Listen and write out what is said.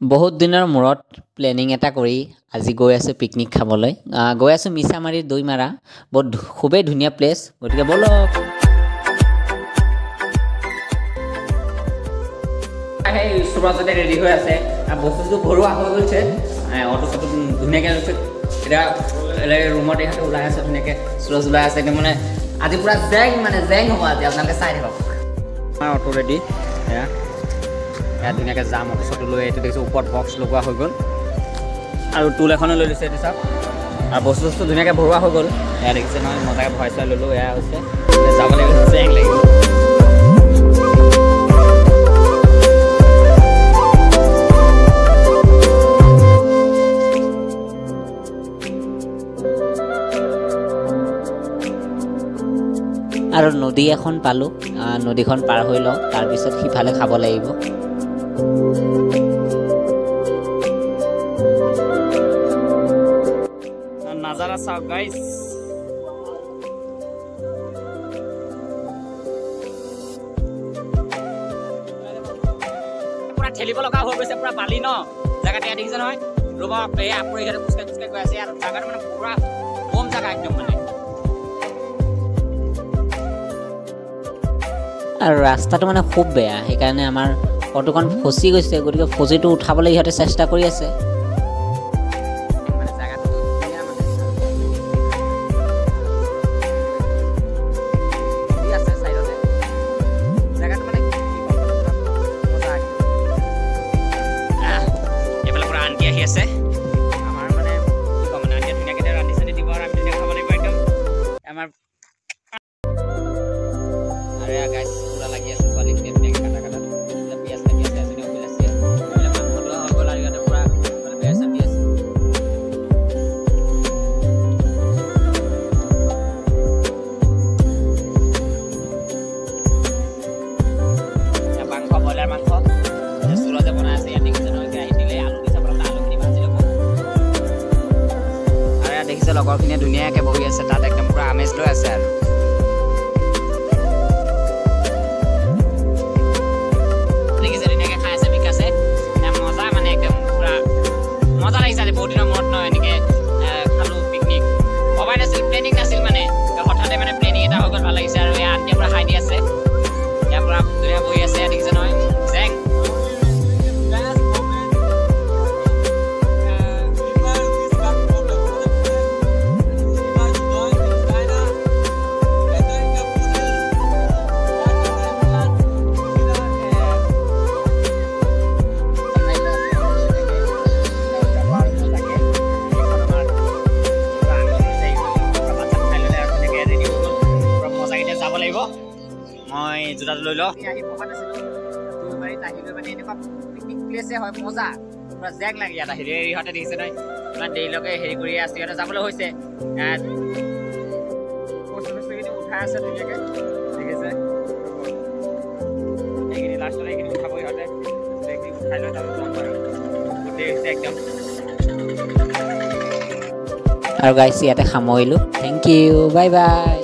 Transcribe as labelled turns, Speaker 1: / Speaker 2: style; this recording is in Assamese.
Speaker 1: বহুত দিনৰ মূৰত প্লেনিং এটা কৰি আজি গৈ আছোঁ পিকনিক খাবলৈ গৈ আছোঁ মিছামাৰীৰ দৈমাৰা বহুত খুবেই ধুনীয়া প্লেচ গতিকে বলক সেই সুৰজতে ৰেডি হৈ আছে বস্তুটো ভৰোৱা হৈ গৈছে অটো চটো ধুনীয়াকৈ লৈছে এতিয়া ৰুমত ইহঁতে ওলাই আছে ধুনীয়াকৈ সুৰজ ওলাই আছে একদম মানে আজি পূৰা জেং হ'ব আজি আপোনালোকে চাই থাকক আমাৰ অটো ৰেডি এয়া ইয়াত ধুনীয়াকৈ যাম অটো চটো লৈ এইটো দেখিছোঁ ওপৰত বক্স লগোৱা হৈ গ'ল আৰু টুল এখনো লৈ লৈছে এইটো চাওক আৰু বস্তু ধুনীয়াকৈ ভৰোৱা হৈ গ'ল এয়া দেখিছে নহয় মজাকৈ ভৰাই চৰাই ল'লোঁ এয়া হৈছে যাব লাগিব জেং লাগিব আৰু নদী এখন পালোঁ নদীখন পাৰ হৈ লওঁ তাৰপিছত সিফালে খাব লাগিব নাজাৰা চাওক গাইজ পুৰা ঠেলিব লগা হৈ গৈছে পুৰা বালি ন জেগাত ইয়াত দেখিছে নহয় ৰ'ব এই আপুনি খোজকাঢ়ি গৈ আছে আৰু জেগাটো মানে পুৰা কম জেগা একদম মানে আৰু ৰাস্তাটো মানে খুব বেয়া সেইকাৰণে আমাৰ অটোখন ফচি গৈছে গতিকে ফচিটো উঠাবলৈ ইহঁতে চেষ্টা কৰি আছে এইফালে পুৰা আনকি আহি আছে আমাৰ মানে কি ক'ম মানে আনকি ধুনীয়াকৈ ৰান্ধি চান্ধি দিব আৰু আমি ধুনীয়াকৈ খাব লাগিব একদম আমাৰ আৰু এয়া গাইজ পুৰা লাগি আছে ছোৱালীখিনি ধুনীয়াকৈ কাটা পিঁয়াজ কাটি আছে এজনী উঠিল আছে এইবিলাক মাংস লোৱা হৈ গ'ল আৰু ইয়াতে পুৰা মানে বেৰ চাপি আছে মাংস ব্ৰইলাৰ মাংস চুৰজে বনাই আছে ইয়াত দেখিছে নহয় কেৰাহীত দিলে আলু দিছে প্ৰথমতে আলুখিনি ভাজি ল'ব আৰু ইয়াত দেখিছে লগৰখিনিয়ে ধুনীয়াকৈ বহি আছে তাত একদম পুৰা আমেজ লৈ আছে আৰু মজা লাগিছে আজি বহুত দিনৰ মূৰত নহয় এনেকৈ খালোঁ পিকনিক ভবাই নাছিল প্লেনিং নাছিল মানে হঠাতে মানে প্লেনিং এটা হৈ গ'ল ভাল লাগিছে আৰু ইয়াৰ আন্টিয়ে পূৰা হাই দি আছে ইয়াৰ পৰা ধুনীয়া বহি আছে দেখিছে নহয় জেং মই জোতাটো লৈ লওঁ আহি পকা নাছিলোঁ দৈমাৰীত আহিলৈ মানে এনেকুৱা পিকনিক প্লেচে হয় মজা পুৰা জেং লাগে ইয়াত আহি ইহঁতে দেখিছে নহয় ইমান দেৰিলৈকে হেৰি কৰি আছে ইহঁতে যাবলৈ হৈছে বস্তুখিনি উঠাই আছে ধুনীয়াকৈ দেখিছে এইখিনি লাষ্টত এইখিনি উঠাব ইহঁতে এইখিনি উঠাই লৈ যাব গোটেই হৈছে একদম আৰু গাইছ ইয়াতে সামৰিলোঁ থেংক ইউ বাই বাই